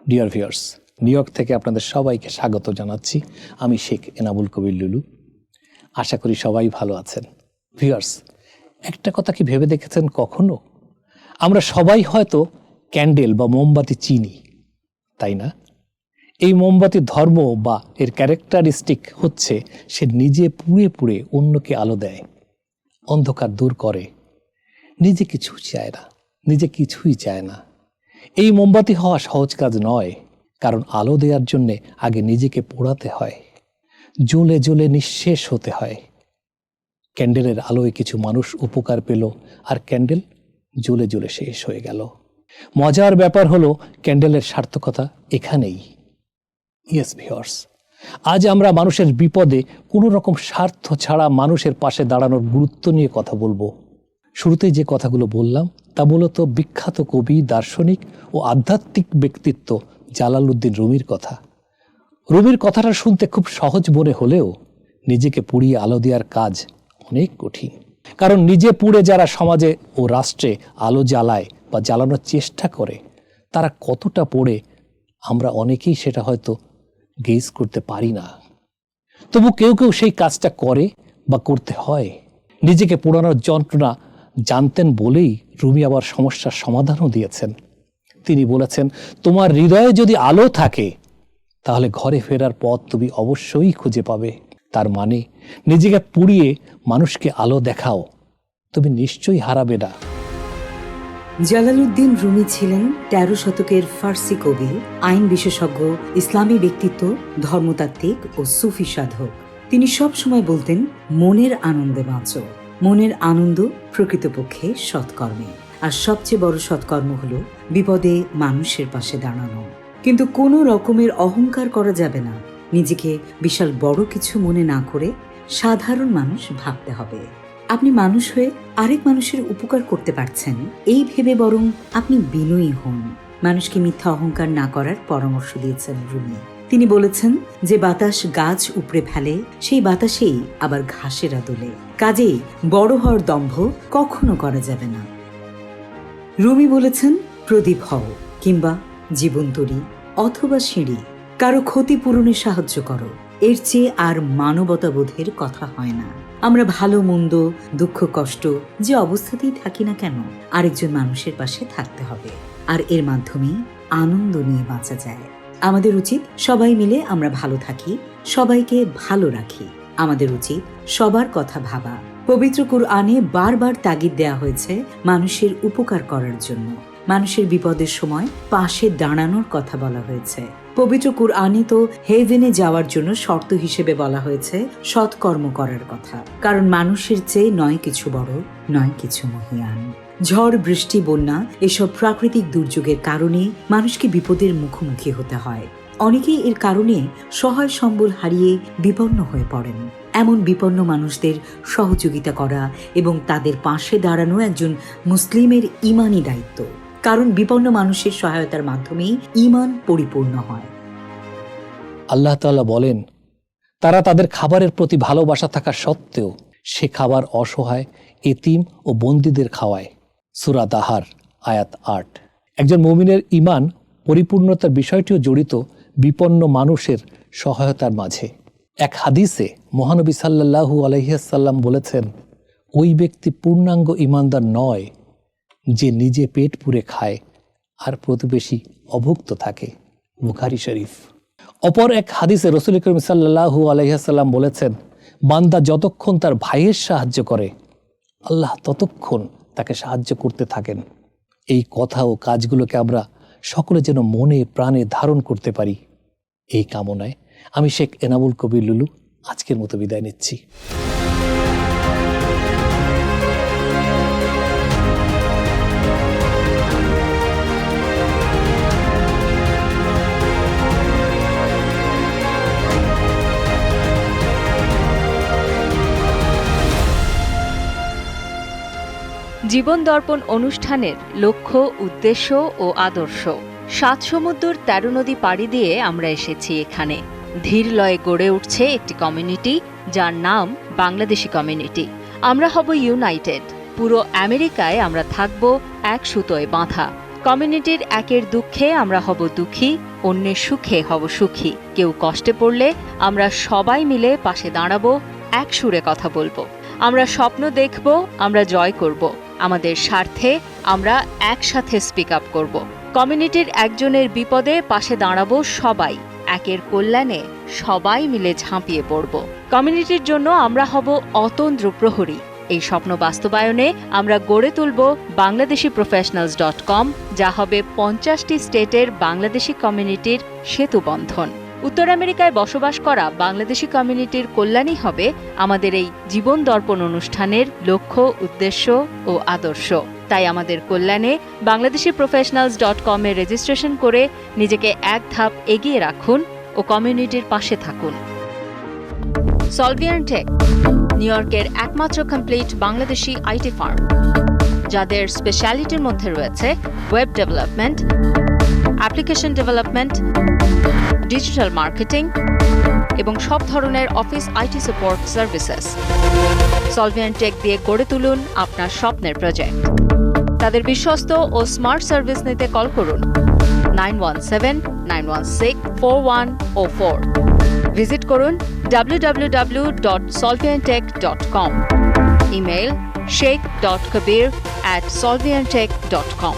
Dear viewers, new York থেকে আপনাদের সবাইকে স্বাগত জানাচ্ছি। আমি শেখ এনামুল কবির লুলু। আশা করি সবাই ভালো আছেন। ভিউয়ার্স, একটা কথা কি ভেবে দেখেছেন কখনো? আমরা সবাই হয়তো ক্যান্ডেল বা মোমবাতি চিনি, তাই না? এই মোমবাতির ধর্ম বা এর ক্যারেক্টারিস্টিক হচ্ছে সে নিজে পুড়ে পুড়ে অন্যকে আলো দেয়, অন্ধকার দূর করে, নিজে কিছু চায় না, নিজে কিছুই চায় না। এই মোমবাতি হওয়া সহজ কাজ নয়, কারণ আলো দেওয়ার জন্যে আগে নিজেকে পোড়াতে হয়, জ্বলে জ্বলে নিঃশেষ হতে হয়। ক্যান্ডেলের আলোয় কিছু মানুষ উপকার পেল, আর ক্যান্ডেল জ্বলে জ্বলে শেষ হয়ে গেল। মজার ব্যাপার হলো ক্যান্ডেলের সার্থকতা এখানেই। ইয়েস ভিউয়ার্স, আজ আমরা মানুষের বিপদে কোনো রকম স্বার্থ ছাড়া মানুষের পাশে দাঁড়ানোর গুরুত্ব নিয়ে কথা বলবো। শুরুতেই যে কথাগুলো বললাম তা মূলত বিখ্যাত কবি, দার্শনিক ও আধ্যাত্মিক ব্যক্তিত্ব জালালউদ্দিন রুমির কথা। রুমির কথাটা শুনতে খুব সহজ মনে হলেও নিজেকে পুড়িয়ে আলো দেওয়ার কাজ অনেক কঠিন। কারণ নিজে পুড়ে যারা সমাজে ও রাষ্ট্রে আলো জ্বালায় বা জ্বালানোর চেষ্টা করে, তারা কতটা পড়ে আমরা অনেকেই সেটা হয়তো গেজ করতে পারি না। তবু কেউ কেউ সেই কাজটা করে বা করতে হয়। নিজেকে পোড়ানোর যন্ত্রণা জানতেন বলেই রুমি আবার সমস্যার সমাধানও দিয়েছেন। তিনি বলেছেন, তোমার হৃদয়ে যদি আলো থাকে তাহলে ঘরে ফেরার পথ তুমি অবশ্যই খুঁজে পাবে। তার মানে নিজেকে পুড়িয়ে মানুষকে আলো দেখাও, তুমি নিশ্চয়ই হারাবে না। জালালউদ্দিন রুমি ছিলেন ১৩ শতকের ফার্সি কবি, আইন বিশেষজ্ঞ, ইসলামী ব্যক্তিত্ব, ধর্মতাত্ত্বিক ও সুফি সাধক। তিনি সব সময় বলতেন, মনের আনন্দে বাঁচো। মনের আনন্দ প্রকৃতপক্ষে সৎকর্মে, আর সবচেয়ে বড় সৎকর্ম হলো বিপদে মানুষের পাশে দাঁড়ানো। কিন্তু কোনো রকমের অহংকার করা যাবে না। নিজেকে বিশাল বড় কিছু মনে না করে সাধারণ মানুষ ভাবতে হবে। আপনি মানুষ হয়ে আরেক মানুষের উপকার করতে পারছেন, এই ভেবে বরং আপনি বিনয়ী হন। মানুষকে মিথ্যা অহংকার না করার পরামর্শ দিয়েছেন রুমি। তিনি বলেছেন, যে বাতাস গাছ উপড়ে ফেলে সেই বাতাসেই আবার ঘাসেরা দোলে। কাজেই বড় হওয়ার দম্ভ কখনো করা যাবে না। রুমি বলেছেন, প্রদীপ হও, কিংবা জীবন তরী অথবা সিঁড়ি, কারো ক্ষতিপূরণে সাহায্য করো। এর চেয়ে আর মানবতাবোধের কথা হয় না। আমরা ভালো মন্দ, দুঃখ কষ্ট যে অবস্থাতেই থাকি না কেন, আরেকজন মানুষের পাশে থাকতে হবে, আর এর মাধ্যমেই আনন্দ নিয়ে বাঁচা যায়। আমাদের উচিত সবাই মিলে আমরা ভালো থাকি, সবাইকে ভালো রাখি। আমাদের উচিত সবার কথা ভাবা। পবিত্র কুরআনে বারবার তাগিদ দেয়া হয়েছে মানুষের উপকার করার জন্য। মানুষের বিপদের সময় পাশে দাঁড়ানোর কথা বলা হয়েছে। পবিত্র কুরআনে তো হেভেনে যাওয়ার জন্য শর্ত হিসেবে বলা হয়েছে সৎকর্ম করার কথা। কারণ মানুষের চেয়ে নয় কিছু বড়, নয় কিছু মহিয়ান। ঝড়, বৃষ্টি, বন্যা এসব প্রাকৃতিক দুর্যোগের কারণে মানুষকে বিপদের মুখোমুখি হতে হয়। অনেকেই এর কারণে সহায় সম্বল হারিয়ে বিপন্ন হয়ে পড়েন। এমন বিপন্ন মানুষদের সহযোগিতা করা এবং তাদের পাশে দাঁড়ানো একজন মুসলিমের ঈমানি দায়িত্ব। কারণ বিপন্ন মানুষের সহায়তার মাধ্যমেই ঈমান পরিপূর্ণ হয়। আল্লাহ তাআলা বলেন, তারা তাদের খাবারের প্রতি ভালোবাসা থাকা সত্ত্বেও সে খাবার অসহায়, এতিম ও বন্দীদের খাওয়ায়। সূরা দাহার আয়াত ৮। একজন মুমিনের ঈমান পরিপূর্ণতার বিষয়টিও জড়িত বিপন্ন মানুষের সহায়তার মাঝে। এক হাদিসে মহানবী সাল্লাল্লাহু আলাইহি ওয়াসাল্লাম বলেছেন, ওই ব্যক্তি পূর্ণাঙ্গ ঈমানদার নয় যে নিজে পেট পুরে খায় আর প্রতিবেশী অভুক্ত থাকে। বুখারী শরীফ। অপর এক হাদিসে রাসূল করিম সাল্লাল্লাহু আলাইহি ওয়াসাল্লাম বলেছেন, বান্দা যতক্ষণ তার ভাইয়ের সাহায্য করে, আল্লাহ ততক্ষণ তাকে সাহায্য করতে থাকেন। এই কথা ও কাজগুলোকে আমরা সকলে যেন মনে প্রাণে ধারণ করতে পারি, এই কামনায় আমি শেখ এনামুল কবির লুলু আজকের মতো বিদায় নিচ্ছি। জীবন দর্পণ অনুষ্ঠানের লক্ষ্য, উদ্দেশ্য ও আদর্শ। ৭ সমুদ্র ১৩ নদী পাড়ি দিয়ে আমরা এসেছি এখানে। ধীর লয়ে গড়ে উঠছে একটি কমিউনিটি, যার নাম বাংলাদেশি কমিউনিটি। আমরা হব ইউনাইটেড। পুরো আমেরিকায় আমরা থাকব এক সুতোয় বাঁধা। কমিউনিটির একের দুঃখে আমরা হব দুঃখী, অন্যের সুখে হব সুখী। কেউ কষ্টে পড়লে আমরা সবাই মিলে পাশে দাঁড়াবো, এক সুরে কথা বলবো। আমরা স্বপ্ন দেখব, আমরা জয় করব। আমাদের স্বার্থে আমরা একসাথে স্পিক আপ করব। কমিউনিটির একজনের বিপদে পাশে দাঁড়াবো সবাই, একের কল্যাণে সবাই মিলে ঝাঁপিয়ে পড়ব। কমিউনিটির জন্য আমরা হব অতন্দ্র প্রহরী। এই স্বপ্ন বাস্তবায়নে আমরা গড়ে তুলব bangladeshiprofessionals.com, যা হবে 50টি স্টেটের বাংলাদেশি কমিউনিটির সেতুবন্ধন। উত্তর আমেরিকায় বসবাস করা বাংলাদেশি কমিউনিটির কল্যাণই হবে আমাদের এই জীবন দর্পণ অনুষ্ঠানের লক্ষ্য, উদ্দেশ্য ও আদর্শ। তাই আমাদের কল্যাণে bangladeshiprofessionals.com এ রেজিস্ট্রেশন করে নিজেকে এক ধাপ এগিয়ে রাখুন ও কমিউনিটির পাশে থাকুন। সলভিয়ান টেক, নিউ ইয়র্কের একমাত্র কমপ্লিট বাংলাদেশি আইটি ফার্ম, যাদের স্পেশালিটির মধ্যে রয়েছে web development, application development, digital marketing এবং সব ধরনের office IT support services. Solvian tech দিয়ে গড়ে তুলুন আপনার স্বপ্নের প্রজেক্ট। তাদের বিশ্বস্ত ও স্মার্ট সার্ভিস নিতে কল করুন 9179164104। ভিজিট করুন www.solviantech.com। Email sheikh.kabir@solviantech.com।